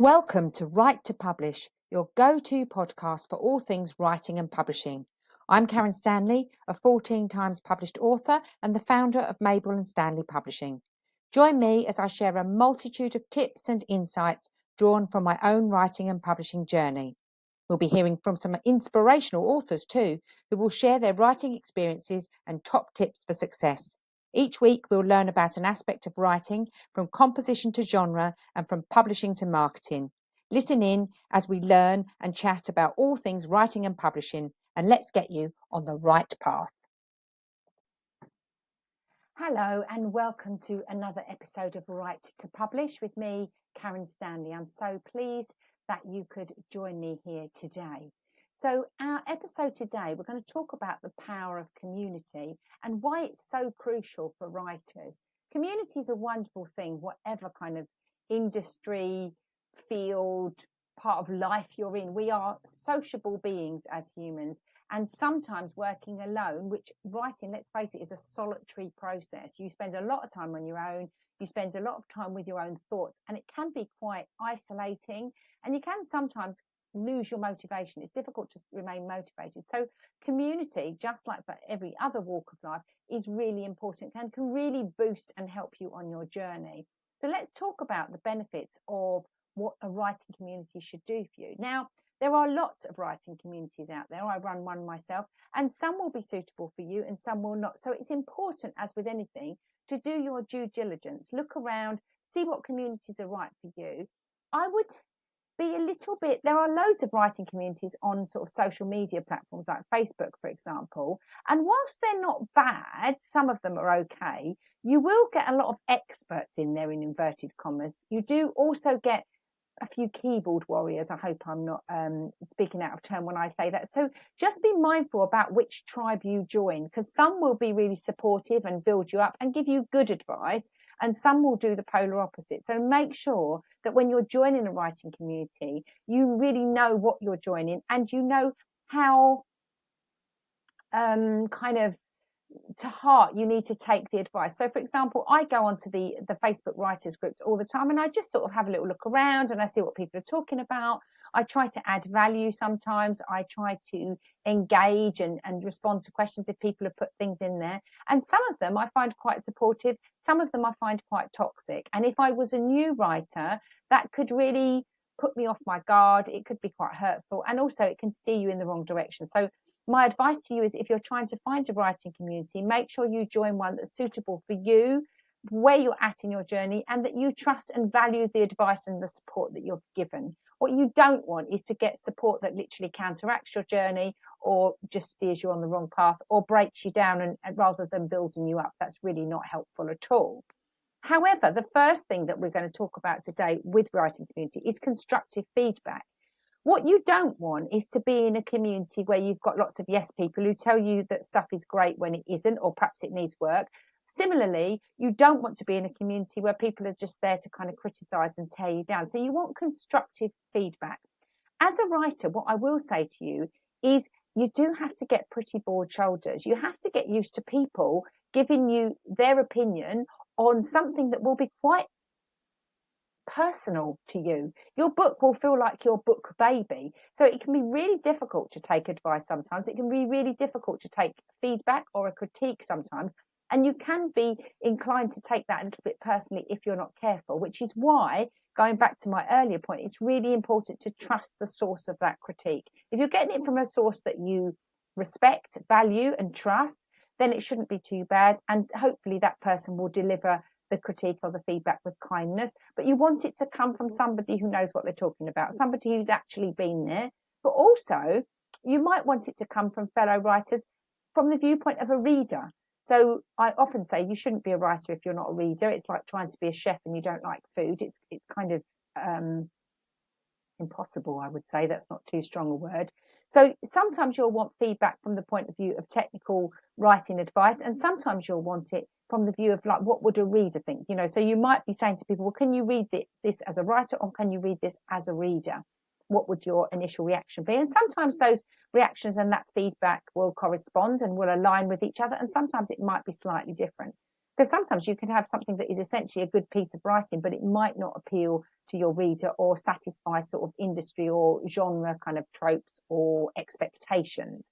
Welcome to Write to Publish, your go-to podcast for all things writing and publishing. I'm Karen Stanley, a 14 times published author and the founder of Mabel and Stanley Publishing. Join me as I share a multitude of tips and insights drawn from my own writing and publishing journey. We'll be hearing from some inspirational authors too, who will share their writing experiences and top tips for success. Each week, we'll learn about an aspect of writing, from composition to genre and from publishing to marketing. Listen in as we learn and chat about all things writing and publishing, and let's get you on the right path. Hello, and welcome to another episode of Write to Publish with me, Karen Stanley. I'm so pleased that you could join me here today. So our episode today, we're going to talk about the power of community and why it's so crucial for writers. Community is a wonderful thing, whatever kind of industry, field, part of life you're in. We are sociable beings as humans, and sometimes working alone, which writing, let's face it, is a solitary process. You spend a lot of time on your own. You spend a lot of time with your own thoughts, and it can be quite isolating, and you can sometimes lose your motivation. It's difficult to remain motivated. So community, just like for every other walk of life, is really important and can really boost and help you on your journey. So let's talk about the benefits of what a writing community should do for you. Now, there are lots of writing communities out there. I run one myself, and some will be suitable for you and some will not. So it's important, as with anything, to do your due diligence. Look around, see what communities are right for you. I would be a little bit, there are loads of writing communities on sort of social media platforms like Facebook, for example. And whilst they're not bad, some of them are okay, you will get a lot of experts in there, in inverted commas. You do also get a few keyboard warriors. I hope I'm not speaking out of turn when I say that. So just be mindful about which tribe you join, because some will be really supportive and build you up and give you good advice, and some will do the polar opposite. So make sure that when you're joining a writing community, you really know what you're joining and you know how kind of to heart you need to take the advice. So for example, I go onto the Facebook writers groups all the time, and I just sort of have a little look around and I see what people are talking about. I try to add value. Sometimes I try to engage and respond to questions if people have put things in there, and some of them I find quite supportive, some of them I find quite toxic. And if I was a new writer, that could really put me off my guard. It could be quite hurtful, and also it can steer you in the wrong direction. So my advice to you is, if you're trying to find a writing community, make sure you join one that's suitable for you, where you're at in your journey, and that you trust and value the advice and the support that you're given. What you don't want is to get support that literally counteracts your journey or just steers you on the wrong path or breaks you down and rather than building you up. That's really not helpful at all. However, the first thing that we're going to talk about today with writing community is constructive feedback. What you don't want is to be in a community where you've got lots of yes people who tell you that stuff is great when it isn't, or perhaps it needs work. Similarly, you don't want to be in a community where people are just there to kind of criticize and tear you down. So you want constructive feedback. As a writer, what I will say to you is, you do have to get pretty broad shoulders. You have to get used to people giving you their opinion on something that will be quite personal to you. Your book will feel like your book baby. So it can be really difficult to take advice sometimes. It can be really difficult to take feedback or a critique sometimes. And you can be inclined to take that a little bit personally if you're not careful, which is why, going back to my earlier point, it's really important to trust the source of that critique. If you're getting it from a source that you respect, value, and trust, then it shouldn't be too bad. And hopefully that person will deliver the critique or the feedback with kindness, but you want it to come from somebody who knows what they're talking about, somebody who's actually been there. But also, you might want it to come from fellow writers from the viewpoint of a reader. So I often say you shouldn't be a writer if you're not a reader. It's like trying to be a chef and you don't like food. It's kind of impossible, I would say. That's not too strong a word. So sometimes you'll want feedback from the point of view of technical writing advice, and sometimes you'll want it from the view of, like, what would a reader think? You know, so you might be saying to people, well, can you read this as a writer, or can you read this as a reader? What would your initial reaction be? And sometimes those reactions and that feedback will correspond and will align with each other, and sometimes it might be slightly different. Because sometimes you can have something that is essentially a good piece of writing, but it might not appeal to your reader or satisfy sort of industry or genre kind of tropes or expectations.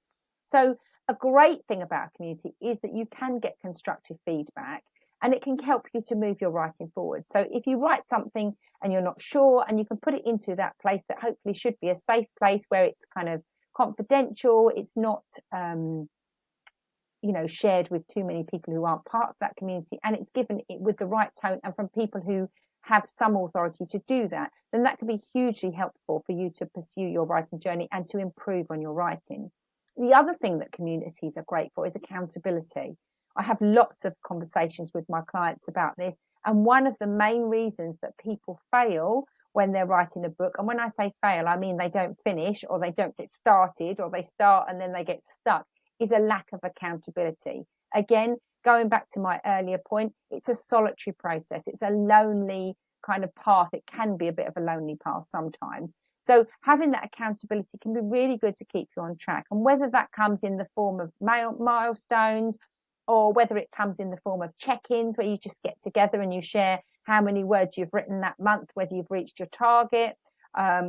So a great thing about a community is that you can get constructive feedback, and it can help you to move your writing forward. So if you write something and you're not sure, and you can put it into that place that hopefully should be a safe place where it's kind of confidential, it's not shared with too many people who aren't part of that community, and it's given it with the right tone and from people who have some authority to do that, then that can be hugely helpful for you to pursue your writing journey and to improve on your writing. The other thing that communities are great for is accountability. I have lots of conversations with my clients about this, and one of the main reasons that people fail when they're writing a book, and when I say fail, I mean they don't finish, or they don't get started, or they start and then they get stuck, is a lack of accountability. Again, going back to my earlier point, it's a solitary process. It's a lonely kind of path. It can be a bit of a lonely path sometimes. So having that accountability can be really good to keep you on track. And whether that comes in the form of milestones, or whether it comes in the form of check-ins where you just get together and you share how many words you've written that month, whether you've reached your target,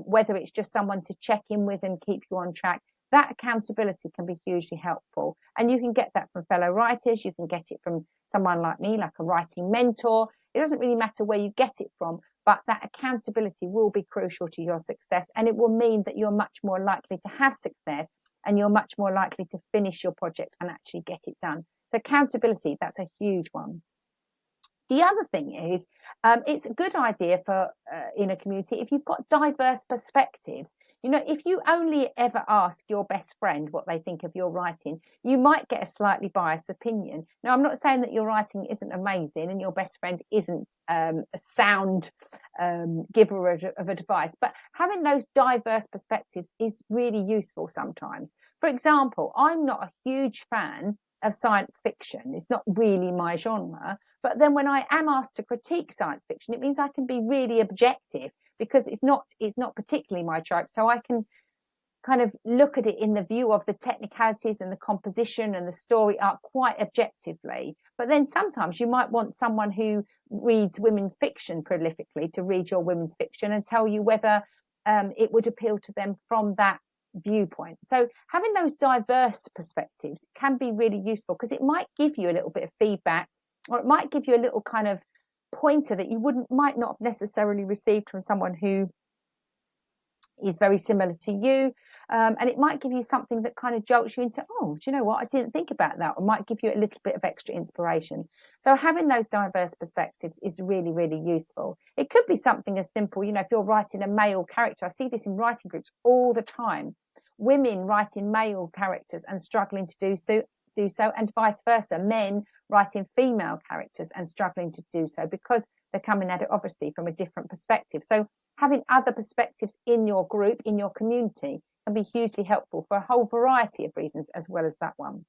whether it's just someone to check in with and keep you on track, that accountability can be hugely helpful. And you can get that from fellow writers. You can get it from someone like me, like a writing mentor. It doesn't really matter where you get it from, but that accountability will be crucial to your success. And it will mean that you're much more likely to have success, and you're much more likely to finish your project and actually get it done. So accountability, that's a huge one. The other thing is, it's a good idea for in a community if you've got diverse perspectives. If you only ever ask your best friend what they think of your writing, you might get a slightly biased opinion. Now, I'm not saying that your writing isn't amazing and your best friend isn't a sound giver of advice, but having those diverse perspectives is really useful sometimes. For example, I'm not a huge fan of science fiction. It's not really my genre. But then when I am asked to critique science fiction, it means I can be really objective, because it's not particularly my trope. So I can kind of look at it in the view of the technicalities and the composition and the story arc quite objectively. But then sometimes you might want someone who reads women fiction prolifically to read your women's fiction and tell you whether it would appeal to them from that viewpoint. So having those diverse perspectives can be really useful, because it might give you a little bit of feedback, or it might give you a little kind of pointer that you might not have necessarily received from someone who is very similar to you, and it might give you something that kind of jolts you into, oh, do you know what, I didn't think about that, or might give you a little bit of extra inspiration. So having those diverse perspectives is really, really useful. It could be something as simple, if you're writing a male character. I see this in writing groups all the time, women writing male characters and struggling to do so, and vice versa, men writing female characters and struggling to do so, because they're coming at it obviously from a different perspective. So having other perspectives in your group, in your community, can be hugely helpful for a whole variety of reasons, as well as that one.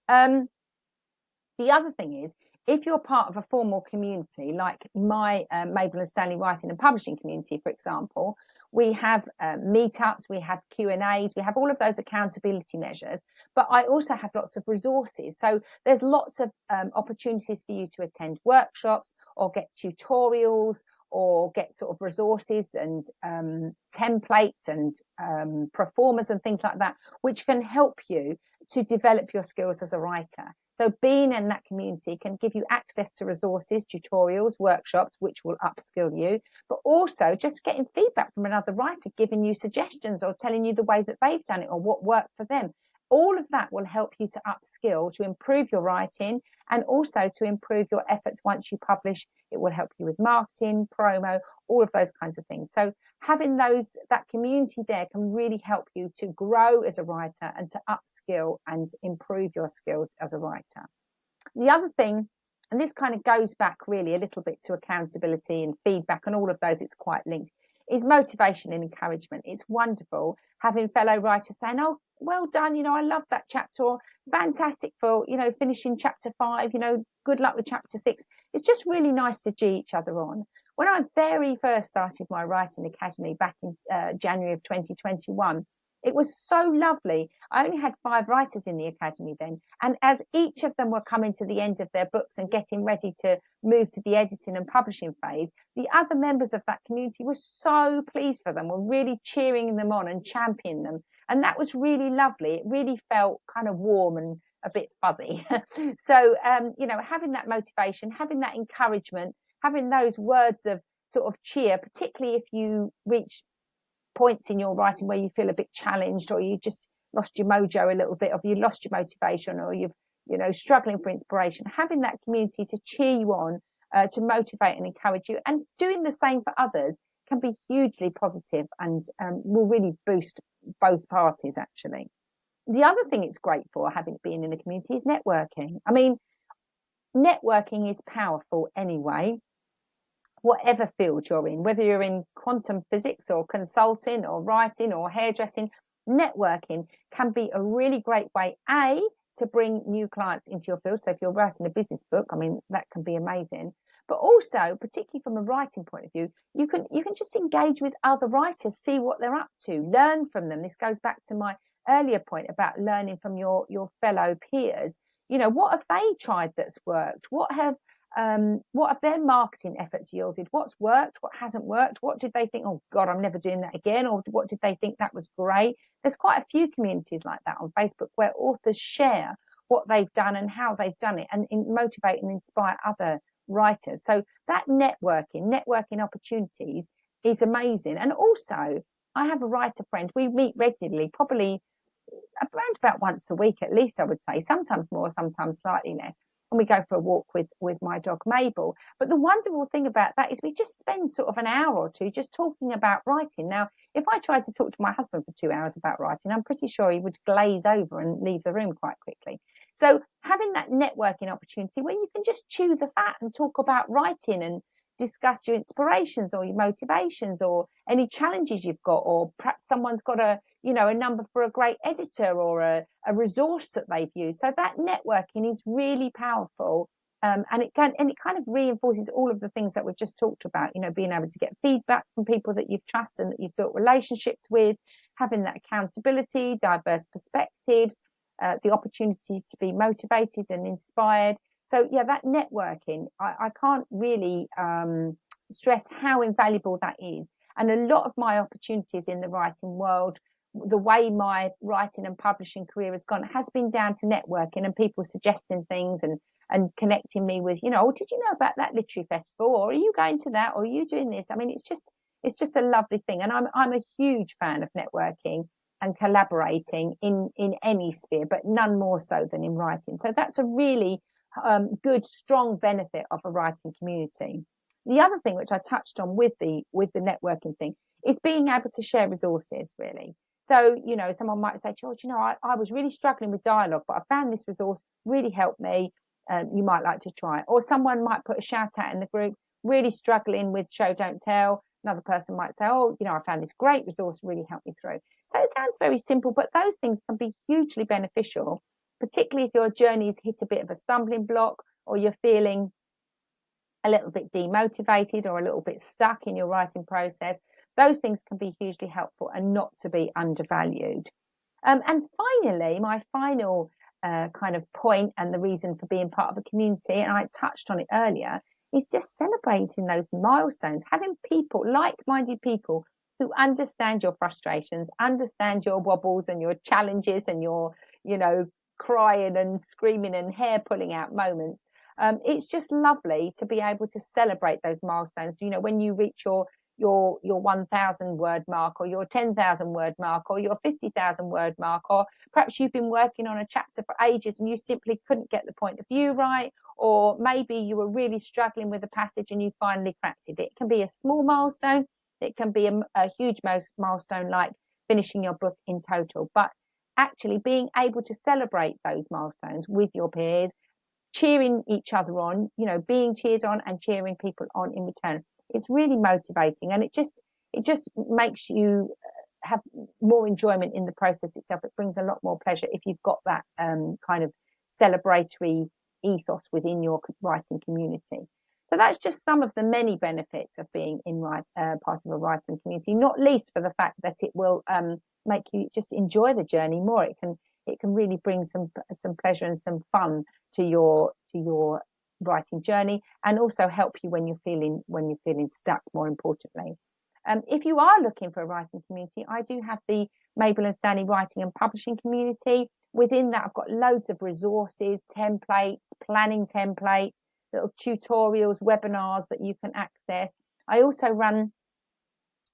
The other thing is, if you're part of a formal community, like my Mabel and Stanley writing and publishing community, for example, we have meetups, we have Q&As, we have all of those accountability measures, but I also have lots of resources. So there's lots of opportunities for you to attend workshops, or get tutorials, or get sort of resources and templates and performers and things like that, which can help you to develop your skills as a writer. So being in that community can give you access to resources, tutorials, workshops, which will upskill you, but also just getting feedback from another writer, giving you suggestions or telling you the way that they've done it or what worked for them. All of that will help you to upskill, to improve your writing, and also to improve your efforts once you publish. It will help you with marketing, promo, all of those kinds of things. So having that community there can really help you to grow as a writer and to upskill and improve your skills as a writer. The other thing, and this kind of goes back really a little bit to accountability and feedback and all of those, it's quite linked, is motivation and encouragement. It's wonderful having fellow writers saying, oh, well done, I love that chapter, or fantastic for, finishing chapter 5, good luck with chapter 6. It's just really nice to gee each other on. When I very first started my writing academy back in January of 2021, It was so lovely. I only had 5 writers in the academy then, and as each of them were coming to the end of their books and getting ready to move to the editing and publishing phase, the other members of that community were so pleased for them, were really cheering them on and championing them, and that was really lovely. It really felt kind of warm and a bit fuzzy. So having that motivation, having that encouragement, having those words of sort of cheer, particularly if you reach points in your writing where you feel a bit challenged, or you just lost your mojo a little bit, or you lost your motivation, or you've struggling for inspiration, having that community to cheer you on, to motivate and encourage you, and doing the same for others can be hugely positive and will really boost both parties. Actually, the other thing it's great for, having been in a community, is networking. I mean, networking is powerful anyway, whatever field you're in, whether you're in quantum physics or consulting or writing or hairdressing. Networking can be a really great way, to bring new clients into your field. So if you're writing a business book, I mean, that can be amazing. But also, particularly from a writing point of view, you can just engage with other writers, see what they're up to, learn from them. This goes back to my earlier point about learning from your fellow peers. What have they tried that's worked? What have their marketing efforts yielded? What's worked? What hasn't worked? What did they think, oh God, I'm never doing that again? Or what did they think that was great? There's quite a few communities like that on Facebook where authors share what they've done and how they've done it, and motivate and inspire other writers. So that networking opportunities is amazing. And also, I have a writer friend. We meet regularly, probably around about once a week at least, I would say, sometimes more, sometimes slightly less. And we go for a walk with my dog Mabel. But the wonderful thing about that is we just spend sort of an hour or two just talking about writing. Now, if I tried to talk to my husband for 2 hours about writing, I'm pretty sure he would glaze over and leave the room quite quickly. So having that networking opportunity where you can just chew the fat and talk about writing and discuss your inspirations or your motivations or any challenges you've got, or perhaps someone's got a number for a great editor or a resource that they've used. So that networking is really powerful, and it kind of reinforces all of the things that we've just talked about. Being able to get feedback from people that you've trusted and that you've built relationships with, having that accountability, diverse perspectives, the opportunity to be motivated and inspired. So yeah, that networking, I can't really stress how invaluable that is. And a lot of my opportunities in the writing world, the way my writing and publishing career has gone, has been down to networking and people suggesting things and connecting me with, oh, did you know about that literary festival? Or are you going to that? Or are you doing this? I mean, it's just a lovely thing. And I'm a huge fan of networking and collaborating in any sphere, but none more so than in writing. So that's a really good, strong benefit of a writing community. The other thing which I touched on with the networking thing is being able to share resources, really. So, someone might say, George, I was really struggling with dialogue, but I found this resource really helped me. You might like to try it. Or someone might put a shout out in the group, really struggling with show, don't tell. Another person might say, oh, I found this great resource, really helped me through. So it sounds very simple, but those things can be hugely beneficial, particularly if your journey's hit a bit of a stumbling block, or you're feeling a little bit demotivated or a little bit stuck in your writing process. Those things can be hugely helpful and not to be undervalued. And finally, my final kind of point, and the reason for being part of a community, and I touched on it earlier, is just celebrating those milestones, having people, like-minded people, who understand your frustrations, understand your wobbles and your challenges and your, crying and screaming and hair pulling out moments. It's just lovely to be able to celebrate those milestones. When you reach your 1,000 word mark, or your 10,000 word mark, or your 50,000 word mark, or perhaps you've been working on a chapter for ages and you simply couldn't get the point of view right, or maybe you were really struggling with a passage and you finally cracked it. It can be a small milestone. It can be a huge milestone, like finishing your book in total. But actually being able to celebrate those milestones with your peers, cheering each other on, being cheered on and cheering people on in return, it's really motivating, and it just makes you have more enjoyment in the process itself. It brings a lot more pleasure if you've got that kind of celebratory ethos within your writing community. So that's just some of the many benefits of being in part of a writing community, not least for the fact that it will make you just enjoy the journey more. It can really bring some pleasure and some fun to your writing journey, and also help you when you're feeling stuck, more importantly. If you are looking for a writing community, I do have the Mabel and Stanley Writing and Publishing Community. Within that, I've got loads of resources, templates, planning templates, little tutorials, webinars that you can access. I also run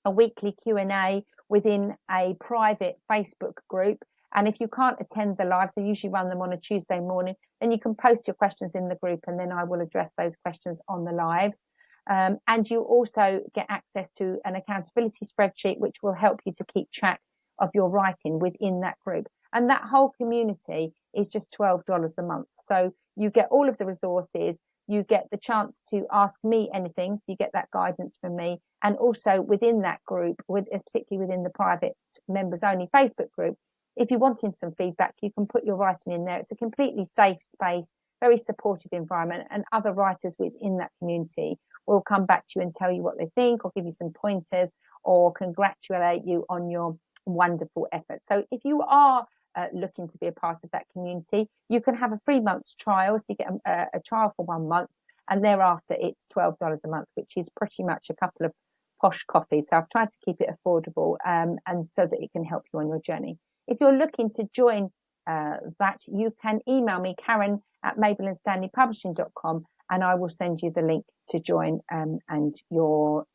a weekly Q&A within a private Facebook group. And if you can't attend the lives, I usually run them on a Tuesday morning, then you can post your questions in the group and then I will address those questions on the lives. And you also get access to an accountability spreadsheet, which will help you to keep track of your writing within that group. And that whole community is just $12 a month. So you get all of the resources, you get the chance to ask me anything, so you get that guidance from me. And also within that group, particularly within the private members only Facebook group, if you're wanting some feedback, you can put your writing in there. It's a completely safe space, very supportive environment, and other writers within that community will come back to you and tell you what they think, or give you some pointers, or congratulate you on your wonderful effort. So if you are looking to be a part of that community, you can have a 3 months trial. So you get a trial for 1 month, and thereafter it's $12 a month, which is pretty much a couple of posh coffees. So I've tried to keep it affordable, and so that it can help you on your journey. If you're looking to join that, you can email me, Karen@MabelandStanleyPublishing.com, and I will send you the link to join and your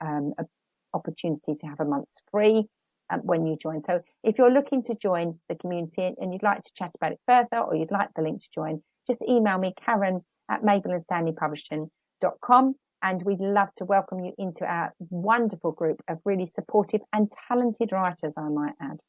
opportunity to have a month's free when you join. So if you're looking to join the community and you'd like to chat about it further, or you'd like the link to join, just email me, Karen@MabelandStanleyPublishing.com, and we'd love to welcome you into our wonderful group of really supportive and talented writers, I might add.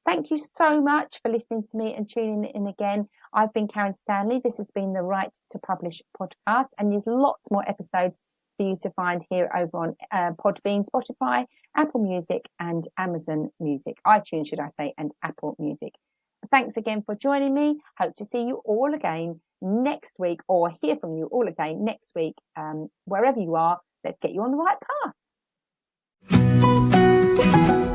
Thank you so much for listening to me and tuning in again. I've been Karen Stanley. This has been the Write to Publish podcast, and there's lots more episodes for you to find here over on Podbean, Spotify, Apple Music, and Amazon Music, iTunes, should I say, and Apple Music. Thanks again for joining me. Hope to see you all again next week, or hear from you all again next week. Wherever you are, let's get you on the right path.